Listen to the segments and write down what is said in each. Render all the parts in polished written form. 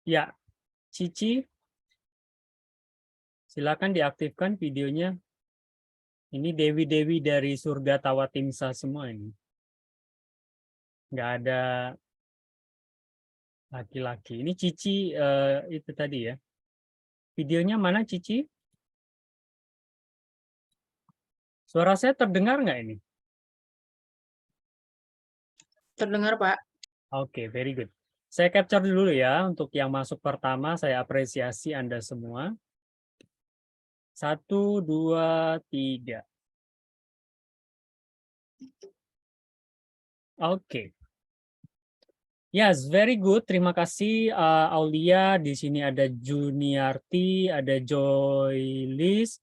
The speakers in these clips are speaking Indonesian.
Ya, Cici, silakan diaktifkan videonya. Ini dewi-dewi dari surga Tawatimsa semua ini. Nggak ada laki-laki. Ini Cici itu tadi ya. Videonya mana Cici? Suara saya terdengar nggak ini? Terdengar, Pak. Oke, very good. Saya capture dulu ya untuk yang masuk pertama. Saya apresiasi Anda semua. 1, 2, 3. Oke. Yes, very good. Terima kasih Aulia. Di sini ada Juniarti, ada Joylis,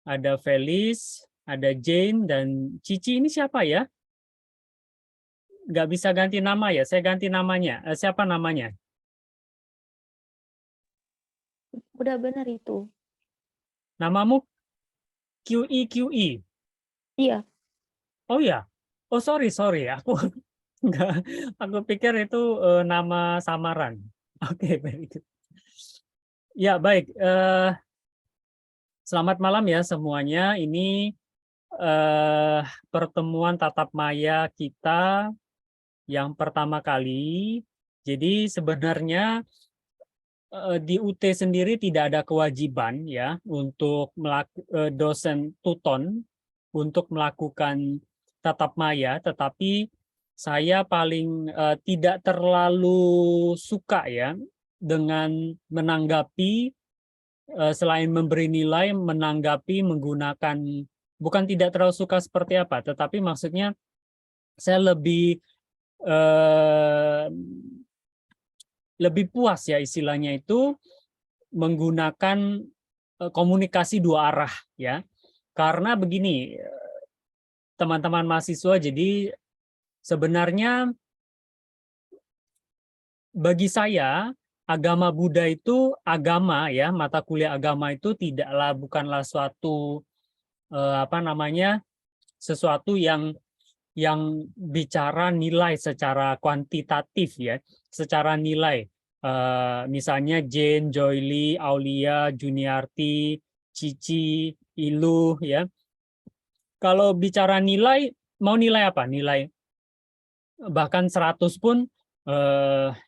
ada Felis, ada Jane, dan Cici ini siapa ya? Nggak bisa ganti nama ya? Saya ganti namanya. Siapa namanya? Udah benar itu. Namamu QE. Iya. Oh ya. Oh sorry. Aku nggak. Aku pikir itu nama samaran. Oke, very good. Ya baik. Selamat malam ya semuanya. Ini pertemuan tatap maya kita yang pertama kali. Jadi sebenarnya di UT sendiri tidak ada kewajiban ya untuk dosen tuton untuk melakukan tatap maya, tetapi saya paling tidak terlalu suka ya dengan menanggapi selain memberi nilai, menanggapi menggunakan, bukan tidak terlalu suka seperti apa, tetapi maksudnya saya lebih puas ya istilahnya itu menggunakan komunikasi dua arah ya. Karena begini, teman-teman mahasiswa, jadi sebenarnya bagi saya agama Buddha itu agama ya, mata kuliah agama itu bukanlah suatu sesuatu yang bicara nilai secara kuantitatif ya, secara nilai. Misalnya Jane, Joyli, Aulia, Juniarti, Cici, Ilu ya. Kalau bicara nilai, mau nilai apa? Nilai bahkan 100 pun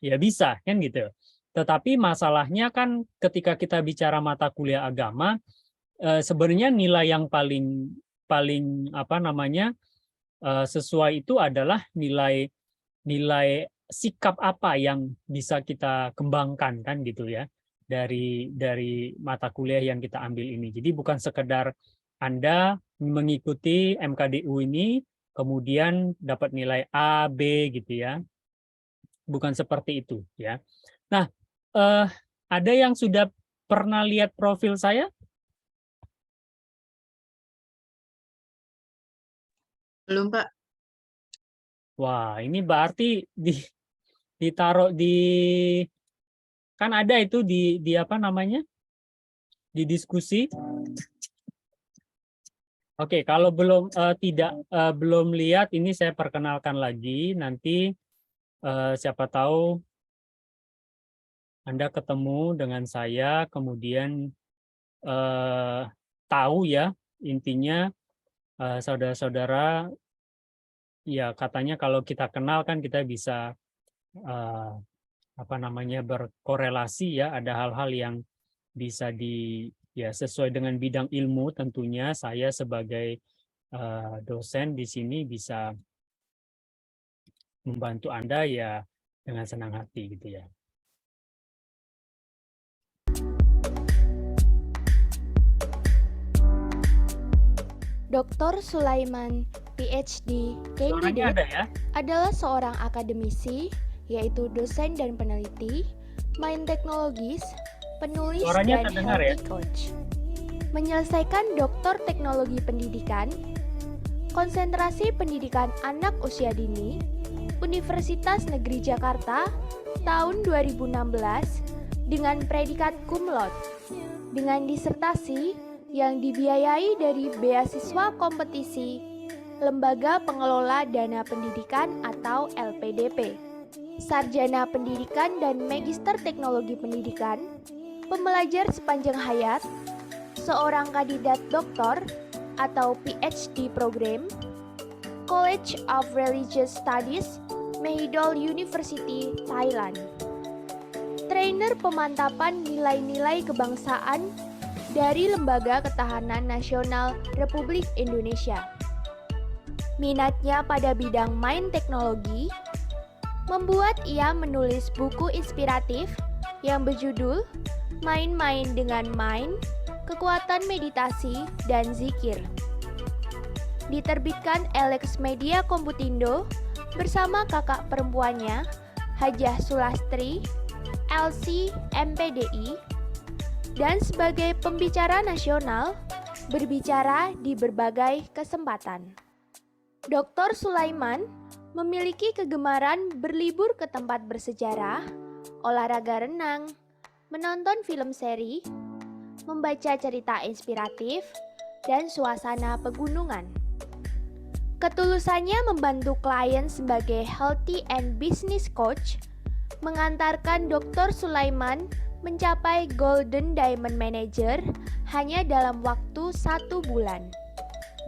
ya bisa kan gitu. Tetapi masalahnya kan ketika kita bicara mata kuliah agama, sebenarnya nilai yang paling sesuai itu adalah nilai sikap apa yang bisa kita kembangkan kan gitu ya dari mata kuliah yang kita ambil ini. Jadi bukan sekedar Anda mengikuti MKDU ini kemudian dapat nilai A, B gitu ya. Bukan seperti itu ya. Nah, ada yang sudah pernah lihat profil saya? Belum, Pak. Wah, ini berarti ditaruh kan ada itu di apa namanya? Di diskusi. Oke, kalau belum lihat ini saya perkenalkan lagi, nanti siapa tahu Anda ketemu dengan saya kemudian tahu ya intinya saudara-saudara ya katanya kalau kita kenal kan kita bisa berkorelasi ya, ada hal-hal yang bisa sesuai dengan bidang ilmu, tentunya saya sebagai dosen di sini bisa membantu Anda ya dengan senang hati gitu ya. Dr. Sulaiman, PhD, Suaranya candidate, ada ya? adalah seorang akademisi, yaitu dosen dan peneliti, main teknologis, penulis, Suaranya dan terdengar healthy ya? coach. Menyelesaikan Doktor Teknologi Pendidikan, konsentrasi pendidikan anak usia dini, Universitas Negeri Jakarta, tahun 2016, dengan predikat cum laude, dengan disertasi yang dibiayai dari beasiswa kompetisi Lembaga Pengelola Dana Pendidikan atau LPDP. sarjana pendidikan dan magister teknologi pendidikan, pembelajar sepanjang hayat, seorang kandidat doktor atau PhD program, College of Religious Studies, Mahidol University, Thailand. Trainer pemantapan nilai-nilai kebangsaan dari Lembaga Ketahanan Nasional Republik Indonesia. Minatnya pada bidang main teknologi membuat ia menulis buku inspiratif yang berjudul Main-main dengan Main, Kekuatan Meditasi dan Zikir. Diterbitkan Alex Media Komputindo bersama kakak perempuannya, Hajah Sulastri, LC MPDI, dan sebagai pembicara nasional, berbicara di berbagai kesempatan. Dr. Sulaiman memiliki kegemaran berlibur ke tempat bersejarah, olahraga renang, menonton film seri, membaca cerita inspiratif, dan suasana pegunungan. Ketulusannya membantu klien sebagai healthy and business coach mengantarkan Dr. Sulaiman mencapai Golden Diamond Manager hanya dalam waktu 1 bulan.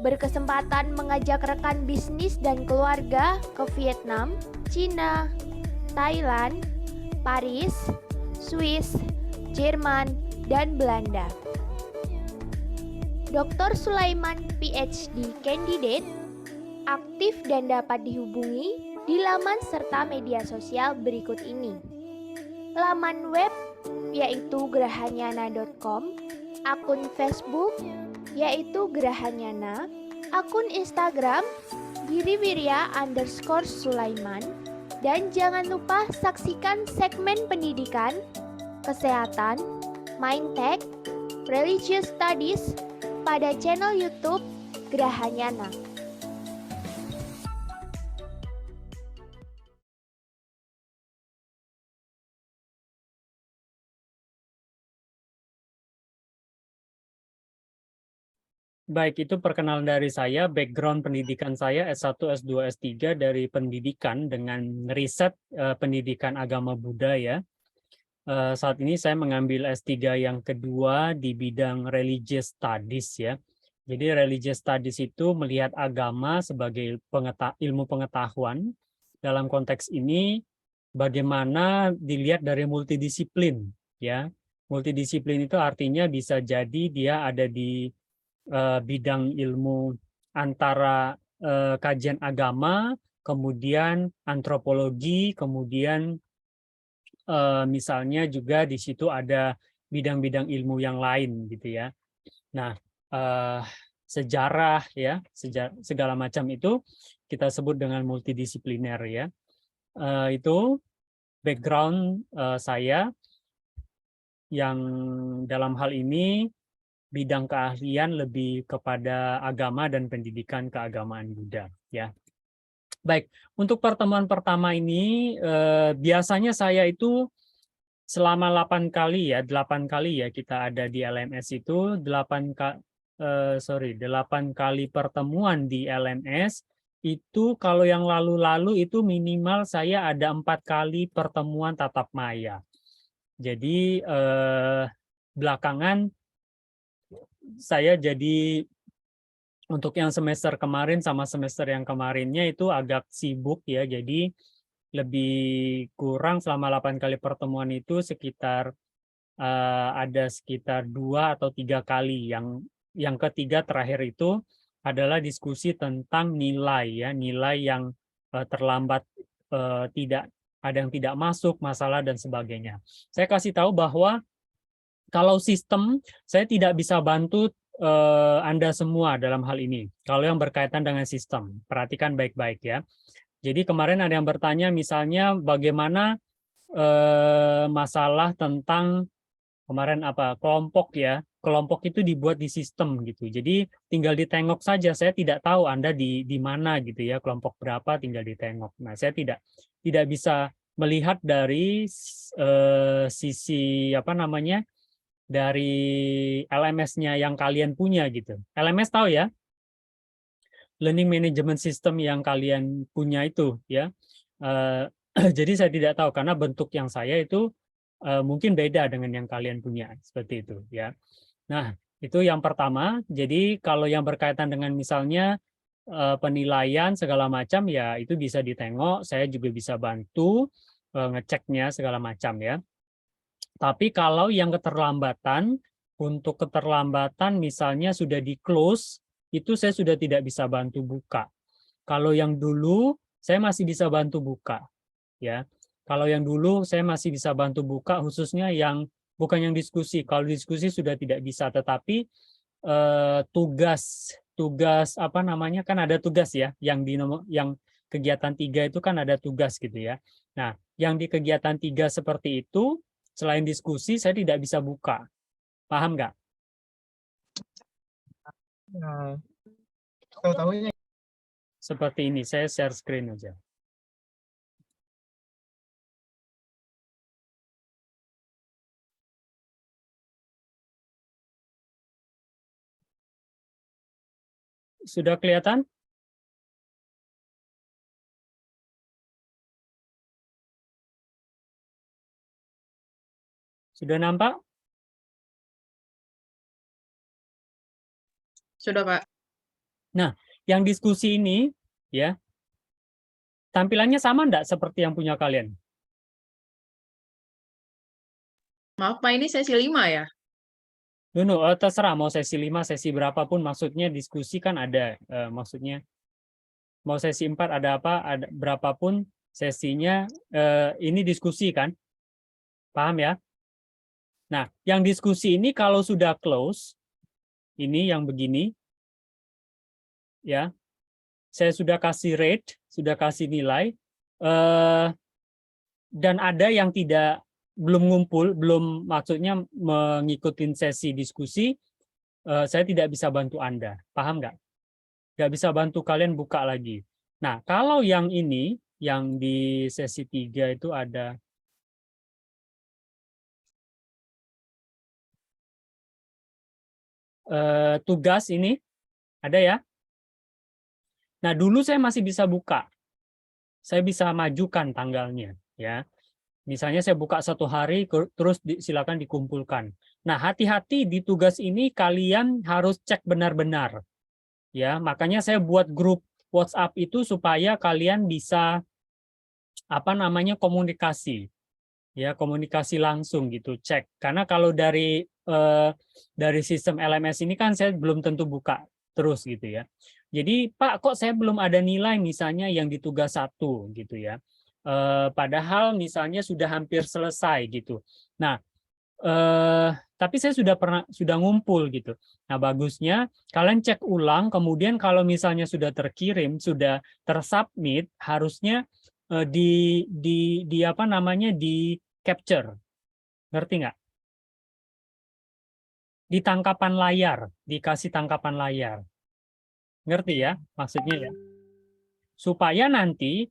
Berkesempatan mengajak rekan bisnis dan keluarga ke Vietnam, Cina, Thailand, Paris, Swiss, Jerman, dan Belanda. Dr. Sulaiman PhD Candidate aktif dan dapat dihubungi di laman serta media sosial berikut ini. Laman web yaitu gerahanyana.com, akun Facebook yaitu Gerahanyana, akun Instagram giriwirya_Sulaiman, dan jangan lupa saksikan segmen pendidikan, kesehatan, mindtech, religious studies pada channel YouTube Gerahanyana. Baik, itu perkenalan dari saya. Background pendidikan saya S1, S2, S3 dari pendidikan dengan riset pendidikan agama Buddha ya. Saat ini saya mengambil S3 yang kedua di bidang religious studies ya. Jadi religious studies itu melihat agama sebagai ilmu pengetahuan. Dalam konteks ini bagaimana dilihat dari multidisiplin ya. Multidisiplin itu artinya bisa jadi dia ada di bidang ilmu antara kajian agama, kemudian antropologi, kemudian misalnya juga di situ ada bidang-bidang ilmu yang lain gitu ya. Nah, sejarah ya, segala macam itu kita sebut dengan multidisipliner ya. Itu background saya yang dalam hal ini bidang keahlian lebih kepada agama dan pendidikan keagamaan Buddha ya. Baik, untuk pertemuan pertama ini biasanya saya itu selama 8 kali ya kita ada di LMS itu 8 kali pertemuan di LMS itu kalau yang lalu-lalu itu minimal saya ada 4 kali pertemuan tatap maya. Jadi belakangan saya jadi untuk yang semester kemarin sama semester yang kemarinnya itu agak sibuk ya, jadi lebih kurang selama 8 kali pertemuan itu sekitar ada sekitar 2 atau 3 kali. Yang ketiga terakhir itu adalah diskusi tentang nilai ya, nilai yang terlambat, tidak ada yang tidak masuk, masalah dan sebagainya. Saya kasih tahu bahwa kalau sistem, saya tidak bisa bantu Anda semua dalam hal ini. Kalau yang berkaitan dengan sistem, perhatikan baik-baik ya. Jadi kemarin ada yang bertanya misalnya bagaimana masalah tentang kemarin apa kelompok ya. Kelompok itu dibuat di sistem gitu. Jadi tinggal ditengok saja. Saya tidak tahu Anda di mana gitu ya, kelompok berapa tinggal ditengok. Nah, saya tidak bisa melihat dari sisi apa namanya? Dari LMS-nya yang kalian punya gitu. LMS tahu ya? Learning Management System yang kalian punya itu ya. Jadi saya tidak tahu karena bentuk yang saya itu mungkin beda dengan yang kalian punya, seperti itu ya. Nah, itu yang pertama. Jadi kalau yang berkaitan dengan misalnya penilaian segala macam ya itu bisa ditengok, saya juga bisa bantu ngeceknya segala macam ya. Tapi kalau yang keterlambatan, untuk keterlambatan misalnya sudah di close, itu saya sudah tidak bisa bantu buka. Kalau yang dulu saya masih bisa bantu buka, ya. Kalau yang dulu saya masih bisa bantu buka, khususnya yang bukan yang diskusi. Kalau diskusi sudah tidak bisa, tetapi tugas apa namanya kan ada tugas ya, yang kegiatan 3 itu kan ada tugas gitu ya. Nah, yang di kegiatan 3 seperti itu, selain diskusi saya tidak bisa buka. Paham nggak? Nah, tahu-tahunya Seperti ini, saya share screen aja. Sudah kelihatan? Sudah nampak? Sudah, Pak. Nah, yang diskusi ini, ya, tampilannya sama enggak seperti yang punya kalian? Maaf, Pak, ini sesi 5 ya? Terserah mau sesi 5, sesi berapapun, maksudnya diskusi kan ada, maksudnya mau sesi 4 ada apa, ada berapapun sesinya, ini diskusi kan? Paham ya? Nah, yang diskusi ini kalau sudah close, ini yang begini, ya, saya sudah kasih rate, sudah kasih nilai, dan ada yang belum ngumpul, belum maksudnya mengikuti sesi diskusi, saya tidak bisa bantu Anda. Paham nggak? Nggak bisa bantu kalian buka lagi. Nah, kalau yang ini, yang di sesi 3 itu ada tugas ini, ada ya? Nah, dulu saya masih bisa buka. Saya bisa majukan tanggalnya, ya. Misalnya saya buka 1 hari, terus silakan dikumpulkan. Nah, hati-hati di tugas ini kalian harus cek benar-benar. Ya, makanya saya buat grup WhatsApp itu supaya kalian bisa apa namanya komunikasi. Ya, komunikasi langsung gitu, cek. Karena kalau dari sistem LMS ini kan saya belum tentu buka terus gitu ya. Jadi, Pak, kok saya belum ada nilai misalnya yang di tugas 1 gitu ya. Padahal misalnya sudah hampir selesai gitu. Nah, tapi saya sudah ngumpul gitu. Nah, bagusnya kalian cek ulang, kemudian kalau misalnya sudah terkirim, sudah tersubmit, harusnya di apa namanya di capture. Ngerti nggak? Di tangkapan layar, dikasih tangkapan layar. Ngerti ya maksudnya ya? Supaya nanti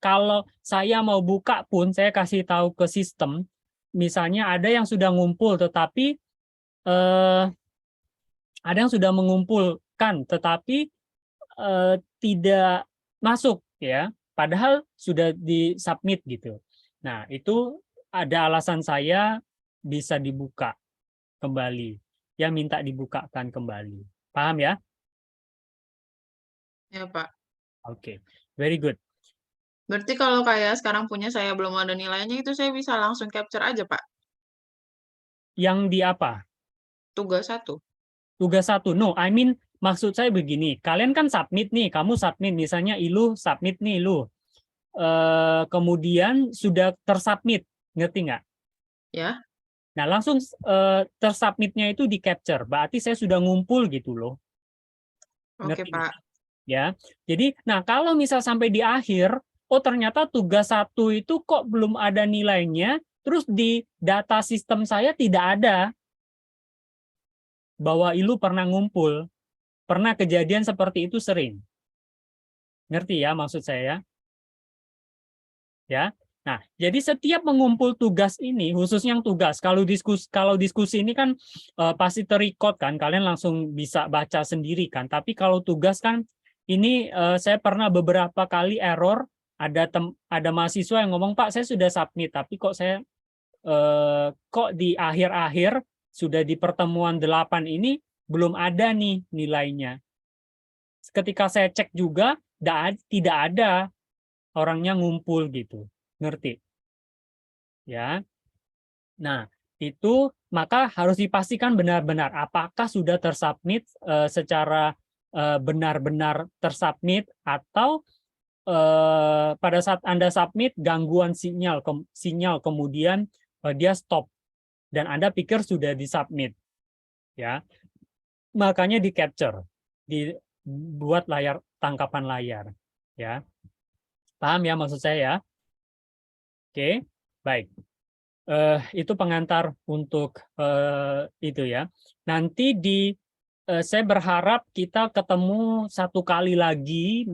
kalau saya mau buka pun saya kasih tahu ke sistem, misalnya ada yang sudah ngumpul tetapi ada yang sudah mengumpulkan tetapi tidak masuk ya, padahal sudah disubmit gitu. Nah, itu ada alasan saya bisa dibuka kembali. Ya, minta dibukakan kembali. Paham ya? Ya, Pak. Oke, very good. Berarti kalau kayak sekarang punya saya belum ada nilainya, itu saya bisa langsung capture aja, Pak? Yang di apa? Tugas 1. Tugas 1. No, I mean maksud saya begini. Kalian kan submit nih, kamu submit misalnya Ilu submit nih Ilu. Kemudian sudah tersubmit, ngerti nggak? Ya. Nah, langsung tersubmitnya itu di capture. Berarti saya sudah ngumpul gitu loh. Oke, Ngerti? Pak. Ya. Jadi, nah kalau misal sampai di akhir, oh ternyata tugas 1 itu kok belum ada nilainya, terus di data sistem saya tidak ada bahwa Ilu pernah ngumpul. Pernah kejadian seperti itu sering. Ngerti ya maksud saya? Ya. Nah, jadi setiap mengumpul tugas ini, khususnya yang tugas, kalau diskusi ini kan pasti ter-record kan, kalian langsung bisa baca sendiri kan. Tapi kalau tugas kan, ini saya pernah beberapa kali error, ada mahasiswa yang ngomong, Pak, saya sudah submit, tapi kok kok di akhir-akhir sudah di pertemuan 8 ini belum ada nih nilainya. Ketika saya cek juga tidak ada orangnya ngumpul gitu. Ngerti? Ya. Nah, itu maka harus dipastikan benar-benar apakah sudah tersubmit secara benar-benar tersubmit, atau pada saat Anda submit gangguan sinyal kemudian dia stop dan Anda pikir sudah disubmit. Ya. Makanya di capture, dibuat tangkapan layar, ya. Paham ya maksud saya ya? Oke, baik. Itu pengantar untuk itu ya. Nanti saya berharap kita ketemu 1 kali lagi,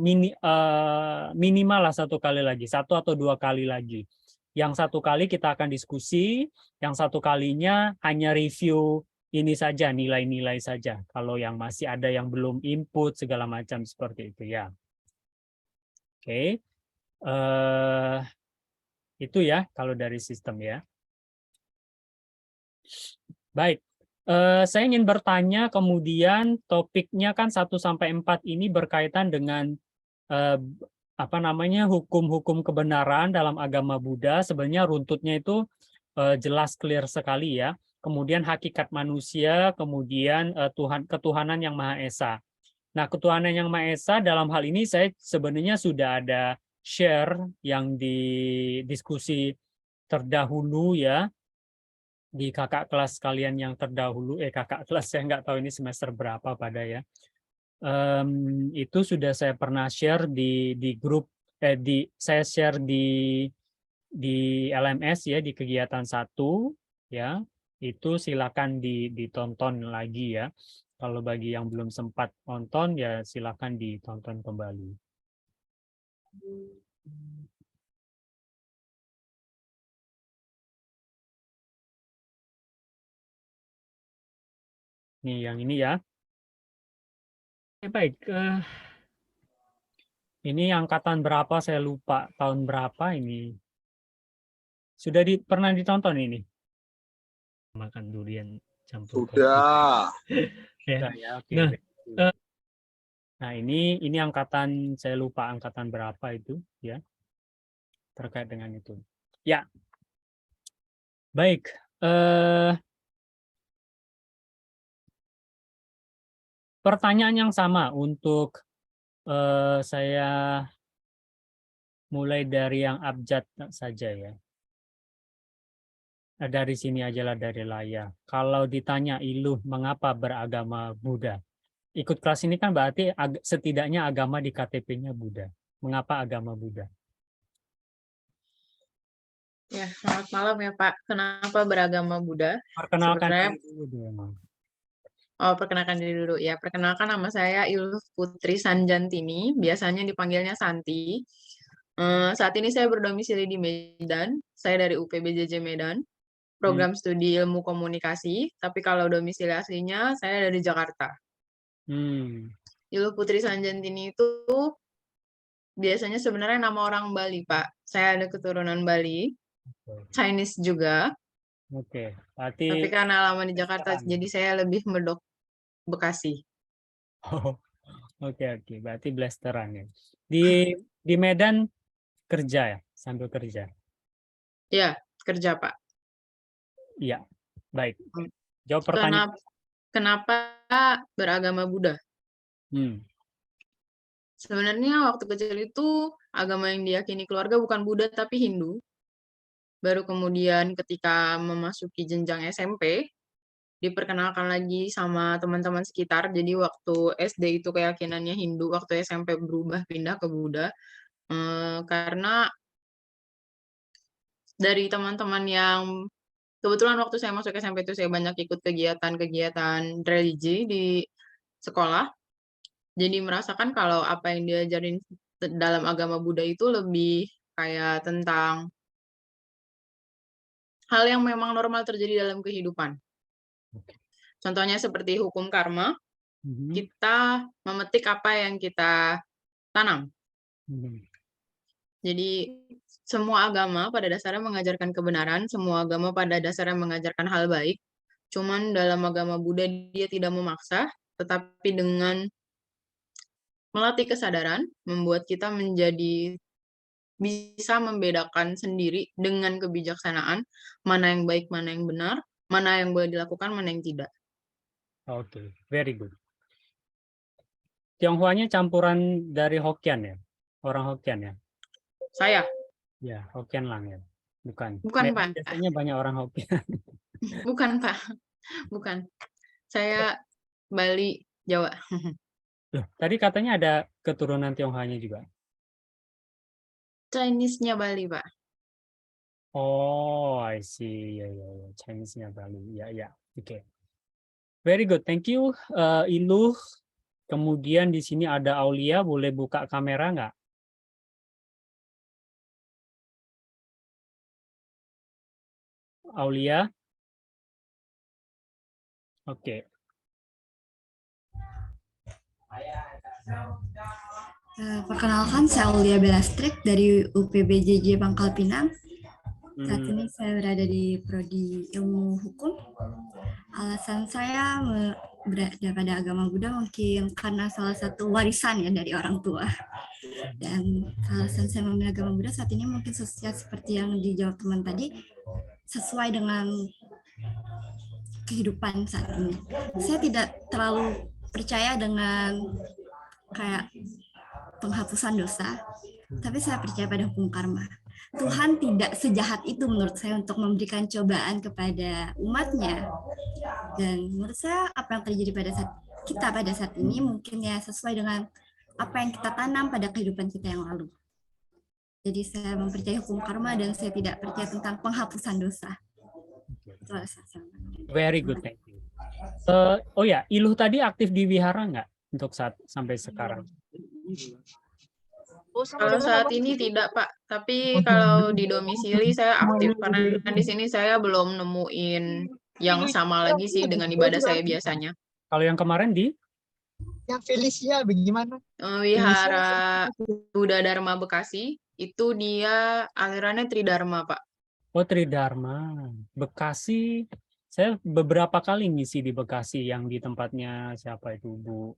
minimal lah 1 kali lagi, 1 atau 2 kali lagi. Yang 1 kali kita akan diskusi, yang 1 kalinya hanya review ini saja, nilai-nilai saja. Kalau yang masih ada yang belum input segala macam seperti itu ya. Oke. Itu ya kalau dari sistem ya. Baik, saya ingin bertanya kemudian topiknya kan 1-4 ini berkaitan dengan hukum-hukum kebenaran dalam agama Buddha. Sebenarnya runtutnya itu jelas clear sekali ya. Kemudian hakikat manusia, kemudian ketuhanan yang Maha Esa. Nah, ketuhanan yang Maha Esa dalam hal ini saya sebenarnya sudah ada share yang di diskusi terdahulu ya, di kakak kelas kalian yang terdahulu, kakak kelas saya nggak tahu ini semester berapa pada ya. Itu sudah saya pernah share di grup, saya share di LMS ya, di kegiatan 1 ya. Itu silakan ditonton lagi ya. Kalau bagi yang belum sempat nonton ya silakan ditonton kembali. Nih yang ini ya. Baik, ini angkatan berapa saya lupa, tahun berapa ini. Sudah pernah ditonton ini? Makan durian campur kopi. Sudah. Ya, oke. Nah, ini angkatan, saya lupa angkatan berapa itu ya. Terkait dengan itu. Ya. Baik, pertanyaan yang sama untuk saya mulai dari yang abjad saja ya. Dari sini aja lah, dari layar. Kalau ditanya Iluh mengapa beragama Buddha? Ikut kelas ini kan berarti setidaknya agama di KTP-nya Buddha. Mengapa agama Buddha? Ya, selamat malam ya Pak. Kenapa beragama Buddha? Perkenalkan Sebenarnya diri dulu dong. perkenalkan diri dulu. Ya, perkenalkan nama saya Iluh Putri Sanjantini, biasanya dipanggilnya Santi. Saat ini saya berdomisili di Medan. Saya dari UPBJJ Medan, program studi ilmu komunikasi. Tapi kalau domisili aslinya saya dari Jakarta. Iluh Putri Sanjantini itu biasanya sebenarnya nama orang Bali, Pak. Saya ada keturunan Bali, Chinese juga. Oke, Tapi berarti karena lama di Jakarta, jadi saya lebih medok Bekasi. Oke, berarti blasteran ya. Di Medan kerja ya, sambil kerja. Ya, kerja Pak. Iya, baik. Jawab pertanyaan. Kenapa beragama Buddha? Sebenarnya waktu kecil itu agama yang diyakini keluarga bukan Buddha tapi Hindu. Baru kemudian ketika memasuki jenjang SMP, diperkenalkan lagi sama teman-teman sekitar. Jadi waktu SD itu keyakinannya Hindu, waktu SMP berubah pindah ke Buddha. Karena dari teman-teman yang kebetulan waktu saya masuk SMP itu saya banyak ikut kegiatan-kegiatan religi di sekolah. Jadi merasakan kalau apa yang diajarin dalam agama Buddha itu lebih kayak tentang hal yang memang normal terjadi dalam kehidupan. Contohnya seperti hukum karma, kita memetik apa yang kita tanam. Jadi semua agama pada dasarnya mengajarkan kebenaran, semua agama pada dasarnya mengajarkan hal baik. Cuman dalam agama Buddha dia tidak memaksa, tetapi dengan melatih kesadaran, membuat kita menjadi bisa membedakan sendiri dengan kebijaksanaan, mana yang baik, mana yang benar, mana yang boleh dilakukan, mana yang tidak. Oke, very good. Tionghoanya campuran dari Hokkien ya? Orang Hokkien ya? Saya, Ya, Hokkien lang ya? Bukan. bukan Pak. Biasanya banyak orang Hokkien. Bukan Pak, bukan. Saya Bali, Jawa. Loh, tadi katanya ada keturunan Tionghoanya juga. Chinese-nya Bali Pak. Oh, I see. Ya, Chinese-nya Bali. Ya. Oke. Very good. Thank you, Iluh. Kemudian di sini ada Aulia. Boleh buka kamera nggak? Aulia. Oke. Perkenalkan, saya Aulia Belastrik dari UPBJJ Pangkal Pinang. Saat ini saya berada di Prodi Ilmu Hukum. Alasan saya berada pada agama Buddha mungkin karena salah satu warisan ya dari orang tua. Dan alasan saya memilih agama Buddha saat ini mungkin seperti yang dijawab teman tadi, sesuai dengan kehidupan saat ini. Saya tidak terlalu percaya dengan kayak penghapusan dosa, tapi saya percaya pada hukum karma. Tuhan tidak sejahat itu menurut saya untuk memberikan cobaan kepada umatnya. Dan menurut saya apa yang terjadi pada saat ini mungkin ya sesuai dengan apa yang kita tanam pada kehidupan kita yang lalu. Jadi saya mempercayai hukum karma dan saya tidak percaya tentang penghapusan dosa. Itu alasan. Very good, thank you. Oh ya, Iluh tadi aktif di wihara nggak untuk sampai sekarang? Kalau saat ini tidak Pak, tapi kalau di domisili saya aktif karena di sini saya belum nemuin yang sama lagi sih dengan ibadah saya biasanya. Kalau yang kemarin di? Yang Felicia bagaimana? Wihara Buddha Dharma Bekasi itu dia alirannya Tridharma Pak. Oh, Tridharma. Bekasi. Saya beberapa kali ngisi di Bekasi yang di tempatnya siapa itu, Bu?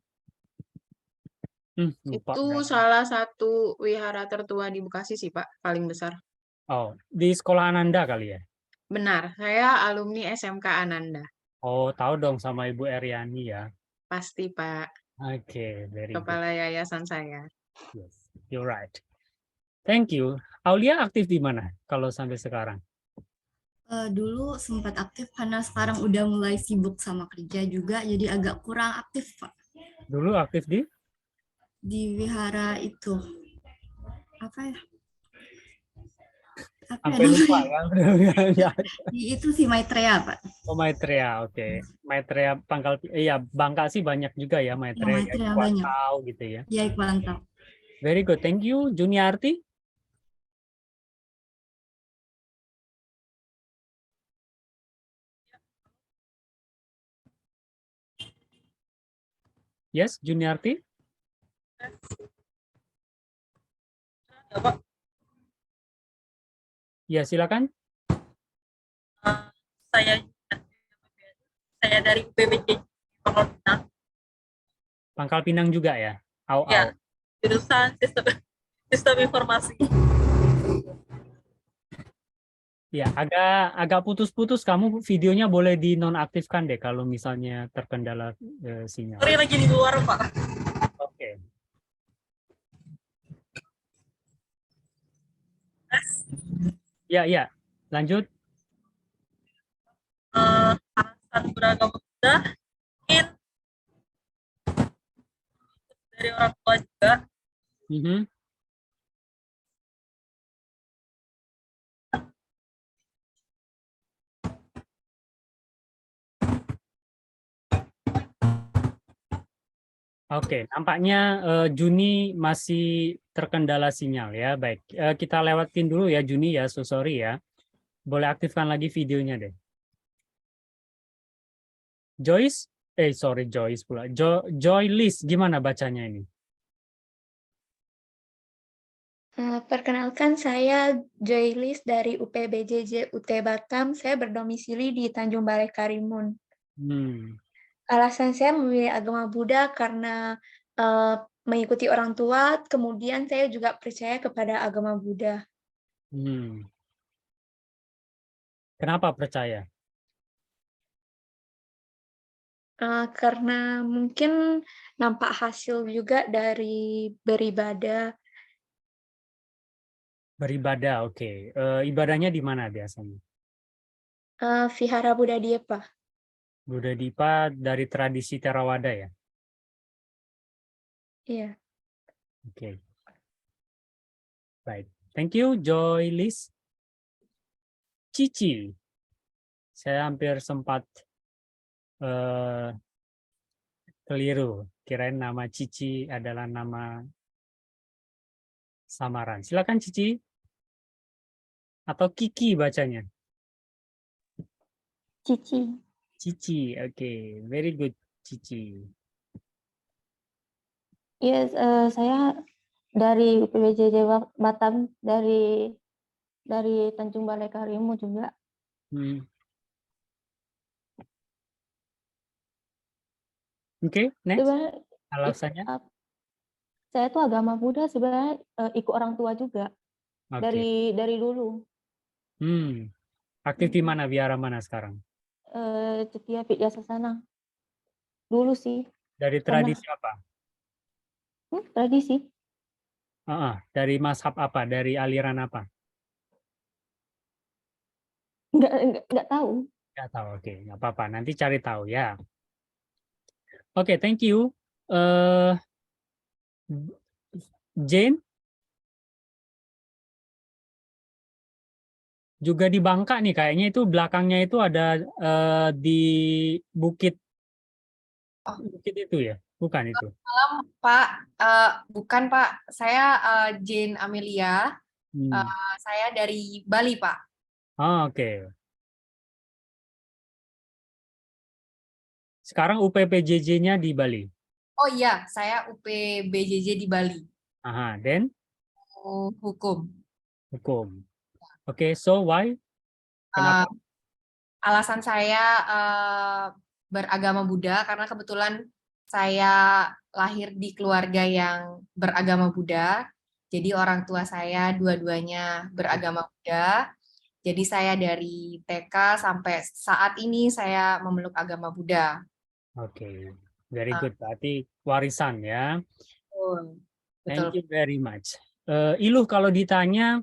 Lupa. Itu salah satu wihara tertua di Bekasi sih Pak, paling besar. Oh, di sekolah Ananda kali ya? Benar, saya alumni SMK Ananda. Oh, tahu dong sama Ibu Eryani ya? Pasti Pak, Oke, very good. kepala yayasan saya. Yes, you're right. Thank you. Aulia aktif di mana kalau sampai sekarang? Dulu sempat aktif karena sekarang udah mulai sibuk sama kerja juga, jadi agak kurang aktif Pak. Dulu aktif di? Di wihara itu apa ya? Sampai lupa ya. Itu si Maitreya Pak. Oh, Maitreya, oke. Maitreya Pangkal, iya Bangka sih banyak juga ya Maitreya. Maitreya banyak. Gitu ya. Ya, Iqbal. Very good, thank you. Juniarti? Yes, Juniarti? Ya, silakan. Saya dari UPBJ Pangkal Pinang. Pangkal Pinang juga ya? Ya, jurusan sistem informasi. Ya, agak putus-putus. Kamu videonya boleh dinonaktifkan deh kalau misalnya terkendala sinyal. Sorry, lagi di luar, Pak. Oke. Ya, lanjut. Alasan beragama Buddha mungkin dari orang tua juga. Oke, nampaknya Juni masih terkendala sinyal ya. Baik, kita lewatin dulu ya Juni ya, so sorry ya. Boleh aktifkan lagi videonya deh. Joyce, Joyce pula. Joylis, gimana bacanya ini? Perkenalkan, saya Joylis dari UPBJJ UT Batam. Saya berdomisili di Tanjung Balai Karimun. Alasan saya memilih agama Buddha karena mengikuti orang tua, kemudian saya juga percaya kepada agama Buddha. Kenapa percaya? Karena mungkin nampak hasil juga dari beribadah. Beribadah, oke. Ibadahnya di mana biasanya? Vihara Buddha Diepa. Buddha Dipa dari tradisi Theravada ya? Iya. Oke. Baik. Thank you, Joylis. Cici. Saya hampir sempat keliru. Kirain nama Cici adalah nama samaran. Silakan Cici. Atau Kiki bacanya? Cici. Cici, oke. Very good, Cici. Iya, saya dari UPBJJ Batam, dari Tanjung Balai Karimun juga. Oke, next. Sebenarnya Alasannya? saya tuh agama Buddha sebenarnya ikut orang tua juga Oke. dari dulu. Aktif di mana? Wihara mana sekarang? Cetia Vidya Sasana. Dulu sih. Dari tradisi apa? Tradisi. Dari mazhab apa? Dari aliran apa? Nggak tahu. Nggak tahu, oke. Nggak apa-apa. Nanti cari tahu ya. Oke, thank you. Jane? Juga di Bangka nih, kayaknya itu belakangnya itu ada di bukit itu ya? Bukan itu? Malam, Pak. Bukan, Pak. Saya Jane Amelia. Saya dari Bali, Pak. Oke. Sekarang UPPJJ-nya di Bali? Oh iya, saya UPBJJ di Bali. Dan? Hukum. Hukum. Oke, so why? Kenapa? Alasan saya beragama Buddha karena kebetulan saya lahir di keluarga yang beragama Buddha. Jadi orang tua saya dua-duanya beragama Buddha. Jadi saya dari TK sampai saat ini saya memeluk agama Buddha. Oke, very good. Berarti warisan ya. Betul. Thank you very much. Iluh, kalau ditanya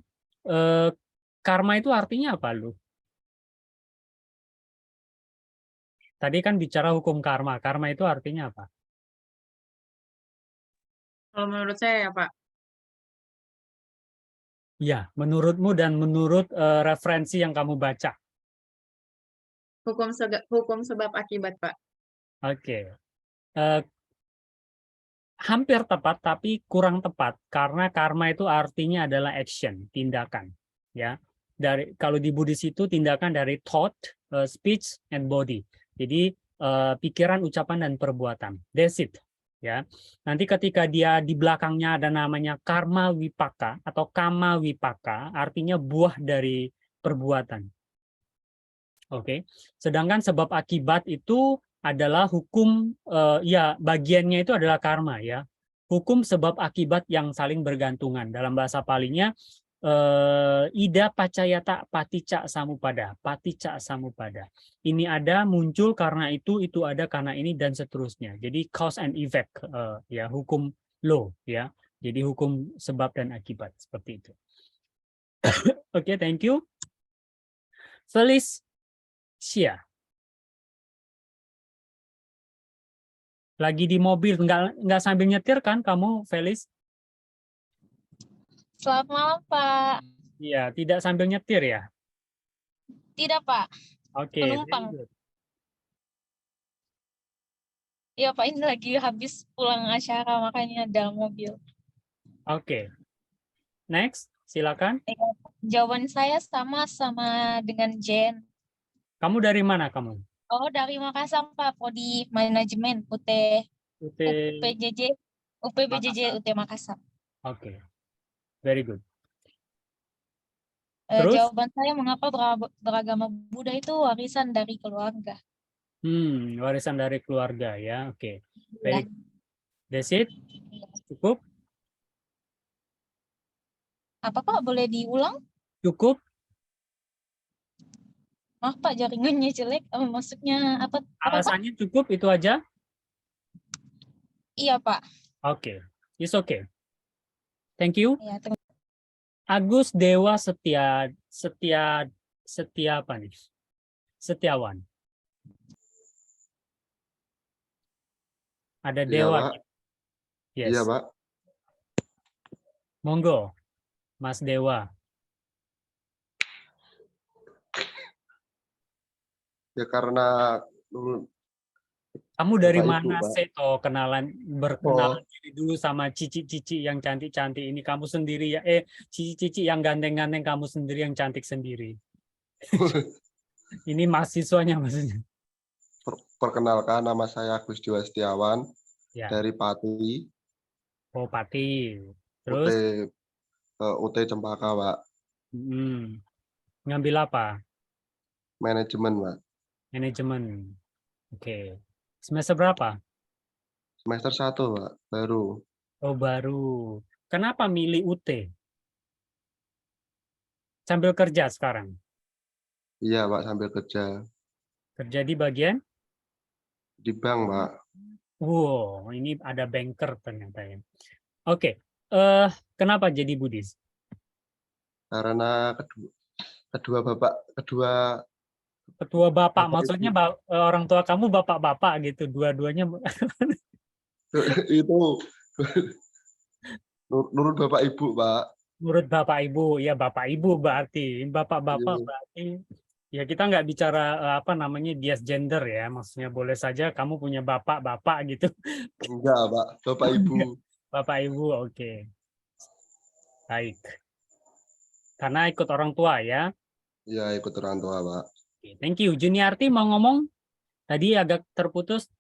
karma itu artinya apa, Lu? Tadi kan bicara hukum karma. Karma itu artinya apa? Kalau menurut saya ya, Pak. Ya, menurutmu dan menurut referensi yang kamu baca. Hukum sebab akibat, Pak. Oke. Hampir tepat tapi kurang tepat karena karma itu artinya adalah action, tindakan, ya. Kalau di Buddhis itu tindakan dari thought, speech and body. Jadi pikiran, ucapan dan perbuatan. That's it, ya. Nanti ketika dia di belakangnya ada namanya karma wipaka atau kama wipaka, artinya buah dari perbuatan. Oke. Sedangkan sebab akibat itu adalah hukum, ya bagiannya itu adalah karma ya. Hukum sebab akibat yang saling bergantungan. Dalam bahasa Palinya ida pacayata paticca samupada. Paticca samupada. Ini ada muncul karena itu ada karena ini dan seterusnya. Jadi cause and effect ya, hukum law ya. Jadi hukum sebab dan akibat seperti itu. Oke, thank you. Felicia. Lagi di mobil, nggak sambil nyetir kan kamu, Felis? Selamat malam, Pak. Iya, tidak sambil nyetir ya? Tidak, Pak. Oke. Penumpang. Iya, Pak. Ini lagi habis pulang acara, makanya dalam mobil. Oke. Next, silakan. Jawaban saya sama dengan Jen. Kamu dari mana kamu? Oh, dari Makassar, Pak. Prodi Manajemen UPBJJ UT Makassar. Oke. Very good. Terus? Jawaban saya mengapa beragama Buddha itu warisan dari keluarga. Warisan dari keluarga ya. Oke. Ya. Baik. That's it? Cukup? Apa Pak, boleh diulang? Cukup? Maaf Pak, jaringannya jelek. Maksudnya apa? Alasannya cukup itu aja? Iya Pak. Oke. It's okay. Thank you. Ya, Agus Dewa Setia apa nih? Setiawan. Ada Iya, Dewa. Pak. Yes. Iya, Pak. Monggo, Mas Dewa. Ya karena Kamu dari Bapak, mana Ibu, Pak. sih? Berkenalan diri dulu sama cici-cici yang cantik-cantik ini. Kamu sendiri ya? Cici-cici yang ganteng-ganteng, kamu sendiri yang cantik sendiri. Ini mahasiswanya maksudnya. Perkenalkan, nama saya Agus Dewa Setiawan Ya. dari Pati. Oh, Pati. Terus? UT Cempaka, Pak. Ngambil apa? Manajemen, Pak. Manajemen. Oke. Semester berapa? Semester 1, Pak. Baru. Oh, baru. Kenapa milih UT? Sambil kerja sekarang? Iya, Pak, sambil kerja. Kerja di bagian? Di bank, Pak. Wow, ini ada banker ternyata ya. Oke. Kenapa jadi Buddhis? Karena kedua bapak, maksudnya orang tua kamu bapak-bapak gitu, dua-duanya. Itu nurut Bapak Ibu, Pak. Nurut Bapak Ibu, ya Bapak Ibu berarti, bapak-bapak berarti. Ya kita nggak bicara bias gender ya, maksudnya boleh saja kamu punya bapak-bapak gitu. Enggak, Pak. Bapak Ibu. Bapak Ibu, oke. Baik. Karena ikut orang tua ya. Ya, ikut orang tua, Pak. Thank you. Juniarti mau ngomong? Tadi agak terputus.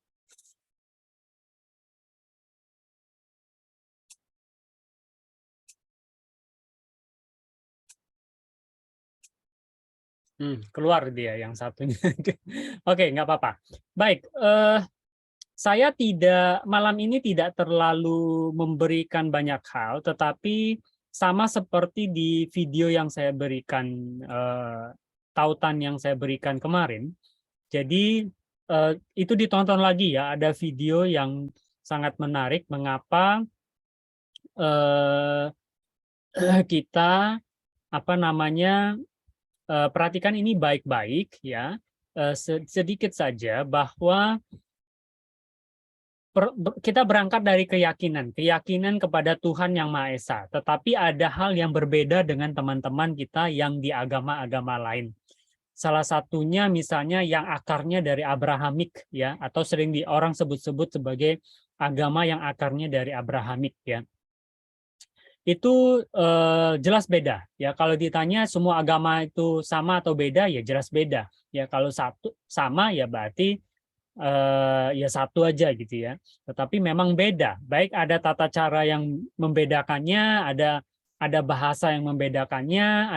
Keluar dia yang satunya. Oke, nggak apa-apa. Baik, saya malam ini tidak terlalu memberikan banyak hal, tetapi sama seperti di video yang saya berikan, tautan yang saya berikan kemarin. Jadi itu ditonton lagi ya, ada video yang sangat menarik mengapa kita perhatikan ini baik-baik ya, sedikit saja bahwa kita berangkat dari keyakinan kepada Tuhan Yang Maha Esa, tetapi ada hal yang berbeda dengan teman-teman kita yang di agama-agama lain. Salah satunya misalnya yang akarnya dari Abrahamik ya, atau sering orang sebut-sebut sebagai agama yang akarnya dari Abrahamik ya. Itu jelas beda ya. Kalau ditanya semua agama itu sama atau beda, ya jelas beda ya. Kalau satu sama ya berarti ya satu aja gitu ya. Tetapi memang beda, baik ada tata cara yang membedakannya, ada bahasa yang membedakannya,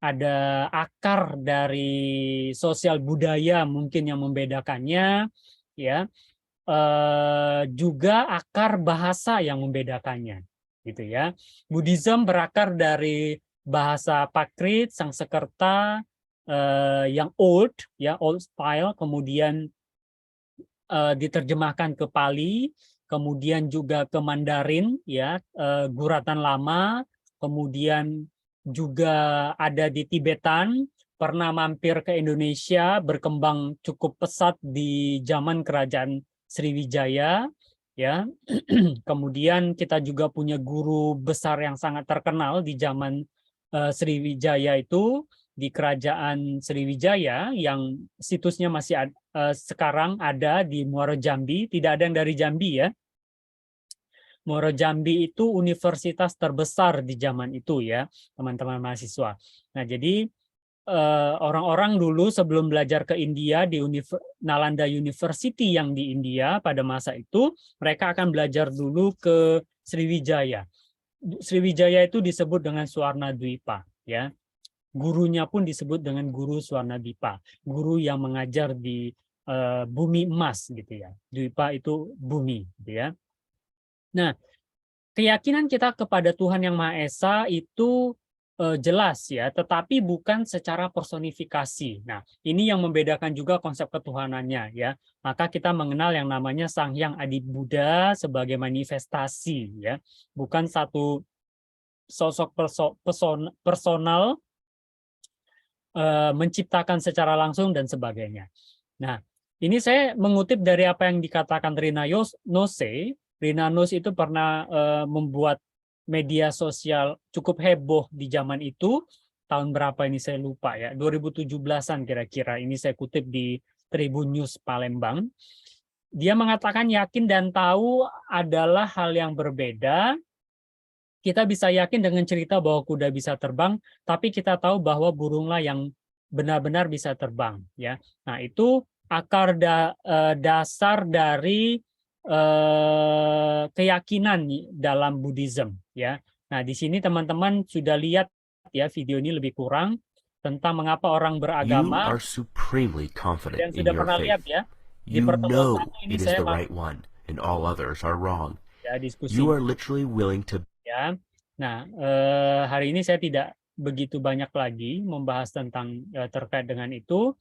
ada akar dari sosial budaya mungkin yang membedakannya ya, juga akar bahasa yang membedakannya gitu ya. Buddhism berakar dari bahasa Prakrit, Sangsekerta yang old ya, old style, kemudian diterjemahkan ke Pali, kemudian juga ke Mandarin ya, guratan lama, kemudian juga ada di Tibetan, pernah mampir ke Indonesia, berkembang cukup pesat di zaman Kerajaan Sriwijaya. Ya, kemudian kita juga punya guru besar yang sangat terkenal di zaman Sriwijaya itu, di Kerajaan Sriwijaya yang situsnya masih sekarang ada di Muaro Jambi. Tidak ada yang dari Jambi ya. Muaro Jambi itu universitas terbesar di zaman itu ya, teman-teman mahasiswa. Nah, jadi orang-orang dulu sebelum belajar ke India di Nalanda University yang di India pada masa itu, mereka akan belajar dulu ke Sriwijaya. Sriwijaya itu disebut dengan Suwarna Dwipa ya. Gurunya pun disebut dengan guru Swarnadipa, guru yang mengajar di bumi emas gitu ya. Dwipa itu bumi gitu ya. Nah, keyakinan kita kepada Tuhan Yang Maha Esa itu jelas ya, tetapi bukan secara personifikasi. Nah, ini yang membedakan juga konsep ketuhanannya ya. Maka kita mengenal yang namanya Sang Hyang Adi Buddha sebagai manifestasi ya, bukan satu sosok personal menciptakan secara langsung dan sebagainya. Nah, ini saya mengutip dari apa yang dikatakan Rina Nose. Rina Nose itu pernah membuat media sosial cukup heboh di zaman itu. Tahun berapa ini saya lupa ya, 2017-an kira-kira. Ini saya kutip di Tribun News Palembang. Dia mengatakan yakin dan tahu adalah hal yang berbeda. Kita bisa yakin dengan cerita bahwa kuda bisa terbang, tapi kita tahu bahwa burunglah yang benar-benar bisa terbang. Ya, nah itu akar dasar dari keyakinan dalam Buddhism. Ya, nah di sini teman-teman sudah lihat ya video ini lebih kurang tentang mengapa orang beragama. You are supremely confident Dan in sudah your pernah lihat faith. ya di You pertemuan know satu ini it is saya the right one, and all others are wrong. ya diskusi. You are literally willing to. Ya, nah hari ini saya tidak begitu banyak lagi membahas tentang terkait dengan itu.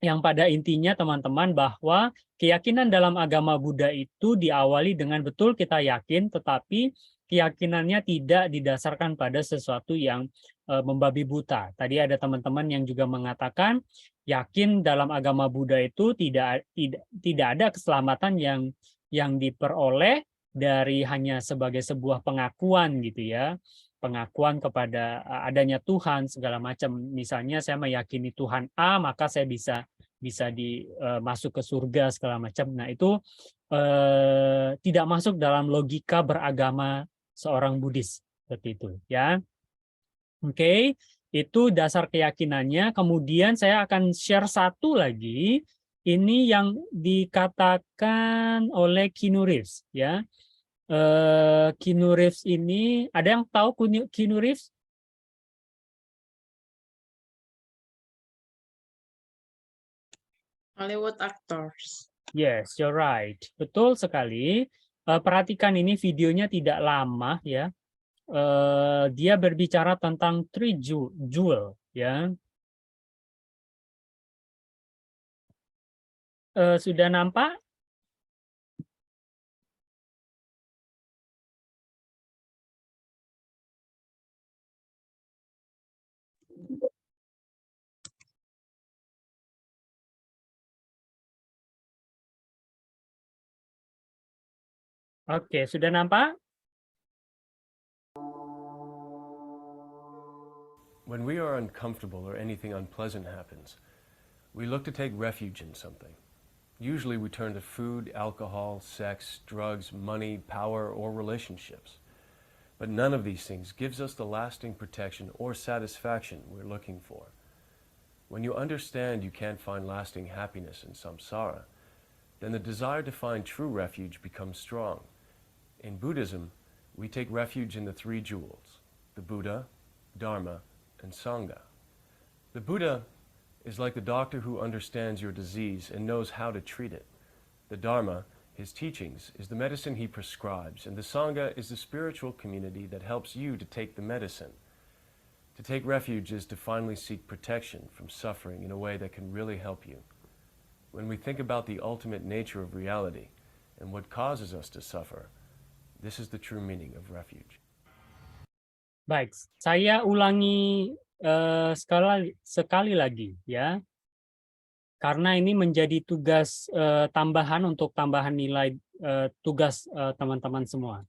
Yang pada intinya teman-teman bahwa keyakinan dalam agama Buddha itu diawali dengan betul kita yakin, tetapi keyakinannya tidak didasarkan pada sesuatu yang membabi buta. Tadi ada teman-teman yang juga mengatakan yakin dalam agama Buddha itu tidak ada keselamatan yang diperoleh dari hanya sebagai sebuah pengakuan gitu ya, pengakuan kepada adanya Tuhan segala macam. Misalnya saya meyakini Tuhan A, maka saya bisa masuk ke surga segala macam. Nah itu tidak masuk dalam logika beragama seorang Buddhis seperti itu ya. Oke, itu dasar keyakinannya. Kemudian saya akan share satu lagi. Ini yang dikatakan oleh Keanu Reeves ya. Keanu Reeves ini, ada yang tahu Keanu Reeves? Hollywood actors. Yes, you're right. Betul sekali. Perhatikan ini videonya tidak lama ya. Dia berbicara tentang three jewel ya. Sudah nampak? Oke, sudah nampak? When we are uncomfortable or anything unpleasant happens, we look to take refuge in something. Usually we turn to food, alcohol, sex, drugs, money, power, or relationships. But none of these things gives us the lasting protection or satisfaction we're looking for. When you understand you can't find lasting happiness in samsara, then the desire to find true refuge becomes strong. In Buddhism, we take refuge in the three jewels, the Buddha, Dharma, and Sangha. The Buddha is like the doctor who understands your disease and knows how to treat it. The Dharma, his teachings, is the medicine he prescribes, and the Sangha is the spiritual community that helps you to take the medicine. To take refuge is to finally seek protection from suffering in a way that can really help you. When we think about the ultimate nature of reality and what causes us to suffer, this is the true meaning of refuge. Baik, saya ulangi sekali lagi ya. Karena ini menjadi tugas tambahan untuk tambahan nilai tugas teman-teman semua.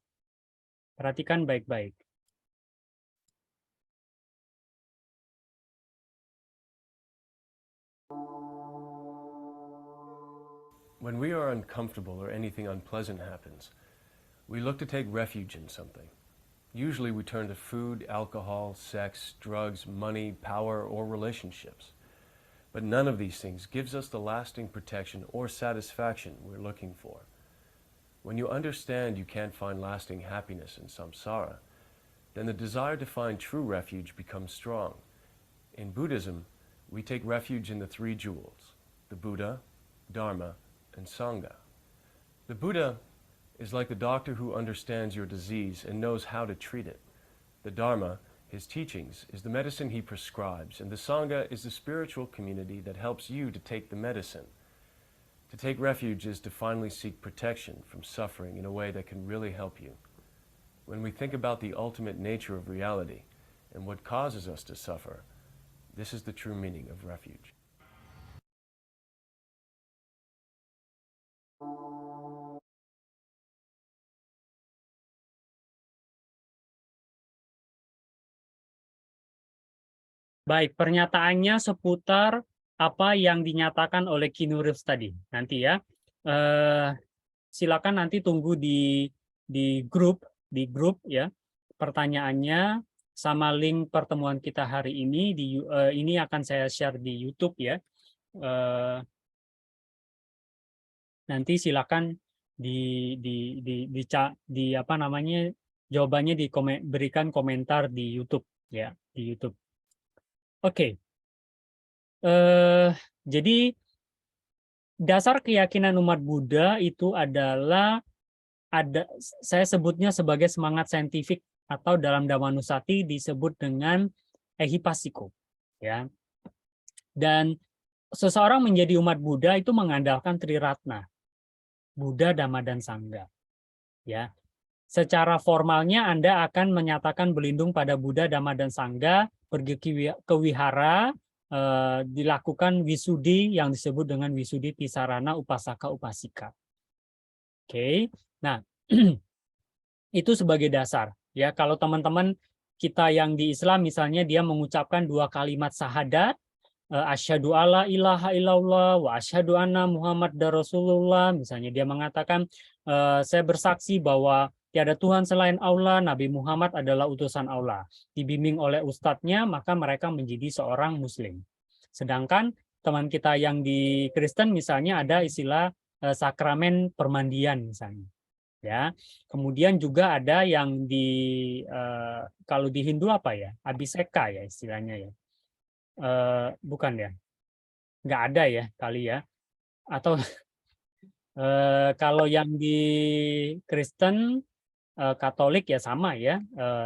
Perhatikan baik-baik. When we are uncomfortable or anything unpleasant happens, we look to take refuge in something. Usually we turn to food, alcohol, sex, drugs, money, power, or relationships. But none of these things gives us the lasting protection or satisfaction we're looking for. When you understand you can't find lasting happiness in samsara, then the desire to find true refuge becomes strong. In Buddhism, we take refuge in the three jewels, the Buddha, Dharma, and Sangha. The Buddha is like the doctor who understands your disease and knows how to treat it. The Dharma, his teachings, is the medicine he prescribes, and the Sangha is the spiritual community that helps you to take the medicine. To take refuge is to finally seek protection from suffering in a way that can really help you. When we think about the ultimate nature of reality and what causes us to suffer, this is the true meaning of refuge. Baik, pernyataannya seputar apa yang dinyatakan oleh Keanu Reeves tadi. Nanti ya, silakan nanti tunggu di grup ya. Pertanyaannya sama link pertemuan kita hari ini ini akan saya share di YouTube ya. Nanti silakan di apa namanya jawabannya berikan komentar di YouTube ya, di YouTube. Oke. Jadi dasar keyakinan umat Buddha itu adalah saya sebutnya sebagai semangat saintifik atau dalam Dhammanussati disebut dengan ehipassiko ya. Dan seseorang menjadi umat Buddha itu mengandalkan Triratna, Buddha, Dhamma, dan Sangha. Ya. Secara formalnya Anda akan menyatakan berlindung pada Buddha, Dhamma, dan Sangha, pergi ke wihara, dilakukan wisudi yang disebut dengan wisudi tisarana upasaka upasika. Oke. Nah, itu sebagai dasar. Ya, kalau teman-teman kita yang di Islam misalnya dia mengucapkan 2 kalimat syahadat, asyhadu alla ilaha illallah wa asyhadu anna muhammadar rasulullah, misalnya dia mengatakan saya bersaksi bahwa tiada Tuhan selain Allah, Nabi Muhammad adalah utusan Allah. Dibimbing oleh ustadznya, maka mereka menjadi seorang muslim. Sedangkan teman kita yang di Kristen misalnya ada istilah sakramen permandian misalnya. Ya. Kemudian juga ada yang kalau di Hindu apa ya? Abhiseka ya istilahnya ya. Bukan ya? Nggak ada ya kali ya. Atau kalau yang di Kristen Katolik ya sama ya,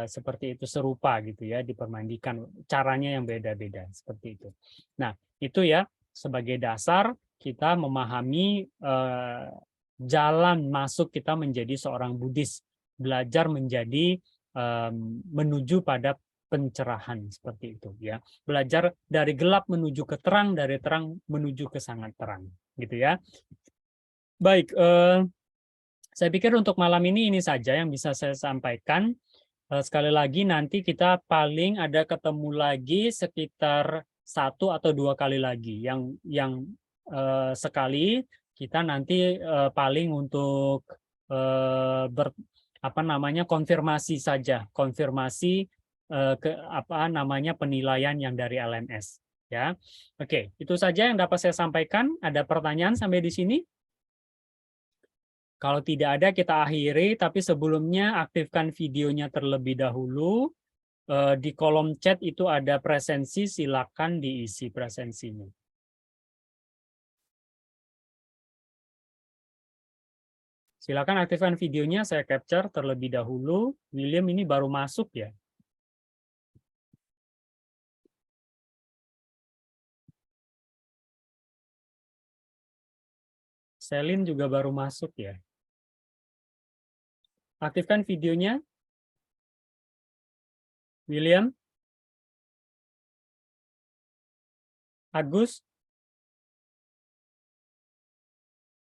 seperti itu, serupa gitu ya, dipermandikan, caranya yang beda-beda seperti itu. Nah, itu ya sebagai dasar kita memahami jalan masuk kita menjadi seorang Buddhis, belajar menjadi menuju pada pencerahan seperti itu ya. Belajar dari gelap menuju ke terang, dari terang menuju ke sangat terang gitu ya. Baik, saya pikir untuk malam ini saja yang bisa saya sampaikan. Sekali lagi nanti kita paling ada ketemu lagi sekitar 1 atau 2 kali lagi. Yang sekali kita nanti paling untuk konfirmasi saja, konfirmasi penilaian yang dari LMS ya. Oke, itu saja yang dapat saya sampaikan. Ada pertanyaan sampai di sini? Kalau tidak ada, kita akhiri. Tapi sebelumnya, aktifkan videonya terlebih dahulu. Di kolom chat itu ada presensi, silakan diisi presensinya. Silakan aktifkan videonya, saya capture terlebih dahulu. William ini baru masuk ya. Selin juga baru masuk ya. Aktifkan videonya. William. Agus.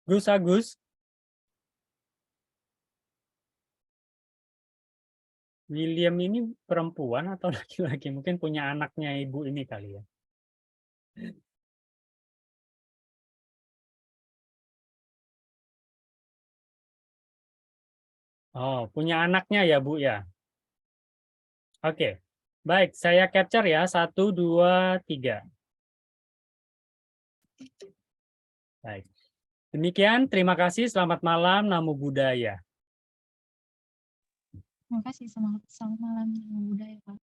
Agus. William ini perempuan atau laki-laki? Mungkin punya anaknya ibu ini kali ya. Oh, punya anaknya ya, Bu ya. Oke. Baik, saya capture ya. 1, 2, 3. Baik. Demikian, terima kasih. Selamat malam. Namo Buddhaya. Terima kasih. Selamat malam, Ibu Buddha ya Pak.